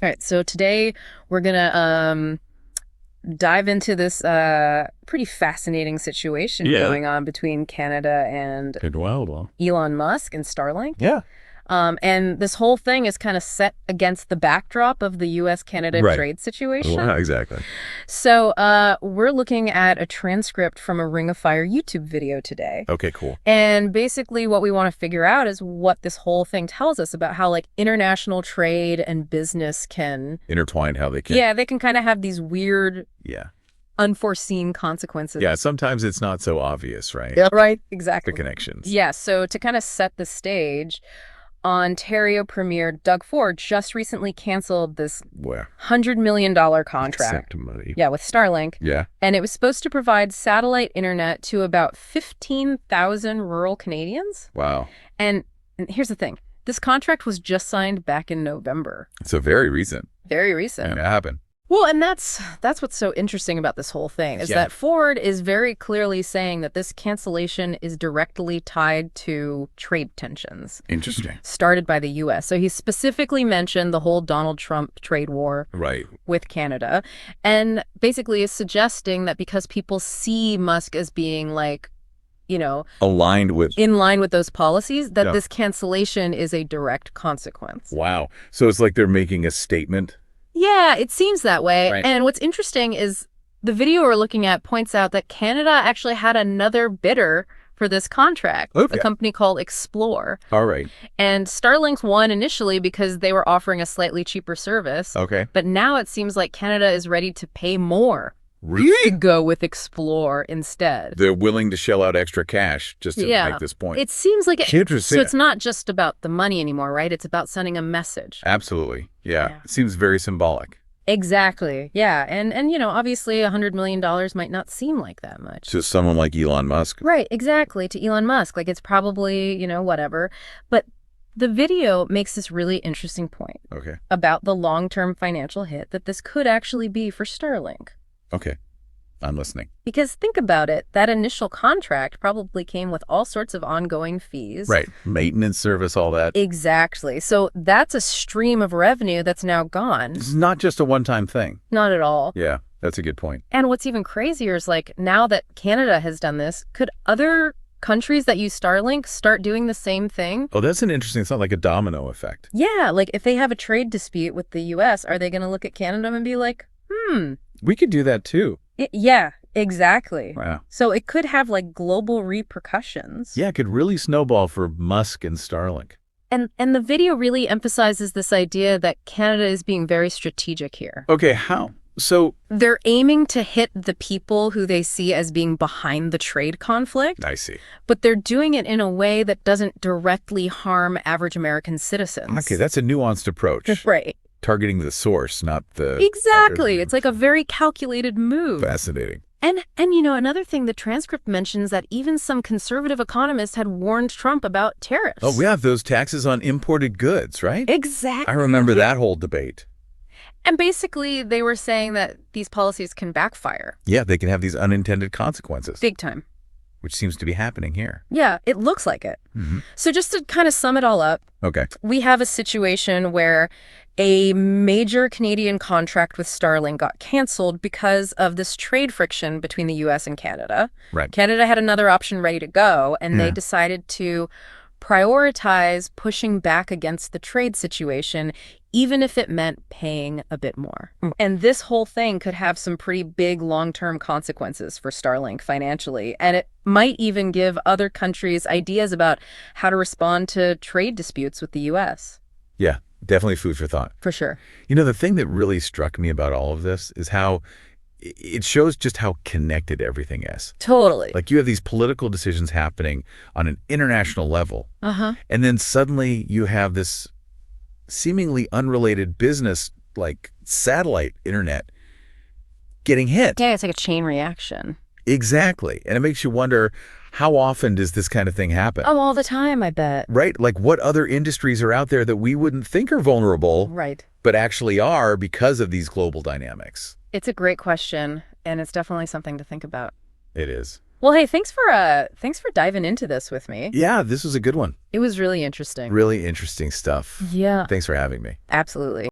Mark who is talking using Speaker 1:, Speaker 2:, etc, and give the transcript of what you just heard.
Speaker 1: All right, so today we're gonna dive into this pretty fascinating situation
Speaker 2: Yeah.
Speaker 1: going on between Canada and
Speaker 2: Good wild one.
Speaker 1: Elon Musk and Starlink.
Speaker 2: Yeah.
Speaker 1: And this whole thing is kind of set against the backdrop of the U.S.-Canada
Speaker 2: Right.
Speaker 1: trade situation.
Speaker 2: Wow, exactly.
Speaker 1: So we're looking at a transcript from a Ring of Fire YouTube video today.
Speaker 2: Okay, cool.
Speaker 1: And basically what we want to figure out is what this whole thing tells us about how like international trade and business can
Speaker 2: Intertwined how they can.
Speaker 1: Yeah, they can kind of have these weird,
Speaker 2: Yeah.
Speaker 1: unforeseen consequences.
Speaker 2: Yeah, sometimes it's not so obvious, right?
Speaker 1: Yeah, right.
Speaker 2: The
Speaker 1: Exactly.
Speaker 2: connections.
Speaker 1: Yeah, so to kind of set the stage, Ontario Premier Doug Ford just recently canceled this
Speaker 2: Where?
Speaker 1: $100 million contract.
Speaker 2: Accept money.
Speaker 1: Yeah, with Starlink.
Speaker 2: Yeah.
Speaker 1: And it was supposed to provide satellite internet to about 15,000 rural Canadians.
Speaker 2: Wow.
Speaker 1: And here's the thing. This contract was just signed back in November.
Speaker 2: So very recent.
Speaker 1: Very recent.
Speaker 2: And it happened.
Speaker 1: Well, and that's what's so interesting about this whole thing, is that Ford is very clearly saying that this cancellation is directly tied to trade tensions
Speaker 2: Interesting.
Speaker 1: started by the U.S. So he specifically mentioned the whole Donald Trump trade war
Speaker 2: Right.
Speaker 1: with Canada, and basically is suggesting that because people see Musk as being like, you know,
Speaker 2: Aligned with.
Speaker 1: in line with those policies, that
Speaker 2: Yeah.
Speaker 1: this cancellation is a direct consequence.
Speaker 2: Wow. So it's like they're making a statement.
Speaker 1: Yeah, it seems that way.
Speaker 2: Right.
Speaker 1: And what's interesting is the video we're looking at points out that Canada actually had another bidder for this contract,
Speaker 2: Okay.
Speaker 1: a company called Explore.
Speaker 2: All right.
Speaker 1: And Starlink won initially because they were offering a slightly cheaper service.
Speaker 2: Okay.
Speaker 1: But now it seems like Canada is ready to pay more to
Speaker 2: Really?
Speaker 1: go with Explore instead.
Speaker 2: They're willing to shell out extra cash just to
Speaker 1: Yeah.
Speaker 2: make this point.
Speaker 1: It seems like
Speaker 2: Interesting.
Speaker 1: so it's not just about the money anymore, right? It's about sending a message.
Speaker 2: Absolutely. Yeah.
Speaker 1: Yeah.
Speaker 2: It seems very symbolic.
Speaker 1: Exactly. Yeah. And you know, obviously $100 million might not seem like that much.
Speaker 2: To someone like Elon Musk.
Speaker 1: Right, exactly, to Elon Musk. Like, it's probably, you know, whatever. But the video makes this really interesting point
Speaker 2: Okay.
Speaker 1: about the long-term financial hit that this could actually be for Starlink.
Speaker 2: Okay. I'm listening.
Speaker 1: Because think about it, that initial contract probably came with all sorts of ongoing fees.
Speaker 2: Right. Maintenance service, all that.
Speaker 1: Exactly. So that's a stream of revenue that's now gone.
Speaker 2: This is not just a one-time thing.
Speaker 1: Not at all.
Speaker 2: Yeah, that's a good point.
Speaker 1: And what's even crazier is, like, now that Canada has done this, could other countries that use Starlink start doing the same thing?
Speaker 2: Oh, that's an interesting, it's not like a domino effect.
Speaker 1: Yeah, like if they have a trade dispute with the U.S., are they going to look at Canada and be like,
Speaker 2: We could do that too.
Speaker 1: yeah, exactly.
Speaker 2: Wow.
Speaker 1: So it could have like global repercussions.
Speaker 2: Yeah, it could really snowball for Musk and Starlink.
Speaker 1: And the video really emphasizes this idea that Canada is being very strategic here.
Speaker 2: Okay, how? So,
Speaker 1: They're aiming to hit the people who they see as being behind the trade conflict,
Speaker 2: I see.
Speaker 1: but they're doing it in a way that doesn't directly harm average American citizens.
Speaker 2: Okay, that's a nuanced approach.
Speaker 1: Right.
Speaker 2: Targeting the source, not the...
Speaker 1: Exactly. It's like a very calculated move.
Speaker 2: Fascinating.
Speaker 1: And you know, another thing, the transcript mentions that even some conservative economists had warned Trump about tariffs.
Speaker 2: Oh, we have those taxes on imported goods, right?
Speaker 1: Exactly.
Speaker 2: I remember that whole debate.
Speaker 1: And basically, they were saying that these policies can backfire.
Speaker 2: Yeah, they can have these unintended consequences,
Speaker 1: Big time.
Speaker 2: which seems to be happening here.
Speaker 1: Yeah, it looks like it.
Speaker 2: Mm-hmm.
Speaker 1: So just to kind of sum it all up,
Speaker 2: Okay.
Speaker 1: we have a situation where a major Canadian contract with Starlink got canceled because of this trade friction between the U.S. and Canada.
Speaker 2: Right.
Speaker 1: Canada had another option ready to go, and they
Speaker 2: Yeah.
Speaker 1: decided to prioritize pushing back against the trade situation, even if it meant paying a bit more. And this whole thing could have some pretty big long-term consequences for Starlink financially, and it might even give other countries ideas about how to respond to trade disputes with the U.S.
Speaker 2: Yeah, definitely food for thought.
Speaker 1: For sure.
Speaker 2: You know, the thing that really struck me about all of this is how it shows just how connected everything is.
Speaker 1: Totally.
Speaker 2: Like, you have these political decisions happening on an international level,
Speaker 1: Uh-huh.
Speaker 2: and then suddenly you have this seemingly unrelated business, like satellite internet, getting hit.
Speaker 1: Yeah, it's like a chain reaction.
Speaker 2: Exactly. And it makes you wonder, how often does this kind of thing happen?
Speaker 1: Oh, all the time, I bet.
Speaker 2: Right? Like, what other industries are out there that we wouldn't think are vulnerable,
Speaker 1: Right.
Speaker 2: but actually are because of these global dynamics?
Speaker 1: It's a great question, and it's definitely something to think about.
Speaker 2: It is.
Speaker 1: Well, hey, thanks for diving into this with me.
Speaker 2: Yeah, this was a good one.
Speaker 1: It was really interesting.
Speaker 2: Really interesting stuff.
Speaker 1: Yeah,
Speaker 2: Thanks for having me.
Speaker 1: absolutely.